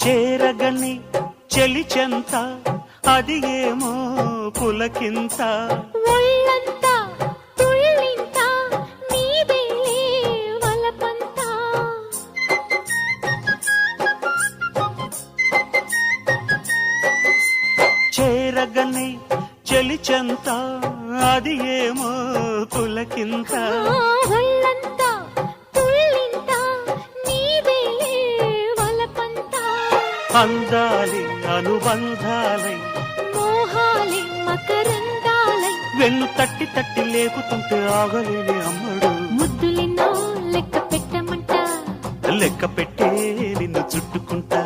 చేరగని చెలి చెంత అది ఏమో పులకింత ఒళ్ళంతా తుళ్ళింత నీదేలే వలపంతా చేరగని చెలి చెంత అది ఏమో పులకింత ఒళ్ళంతా తుళ్ళింత నీదేలే వలపంతా అందాలి అనుబంధాలై మోహాలే మకరందాలై వెన్ను తట్టి తట్టి లేపుతుంటే ఆగలేని అమ్మడు ముద్దులిన్నో లెక్క పెట్టమంట లెక్క పెట్టే నిన్ను చుట్టుకుంటా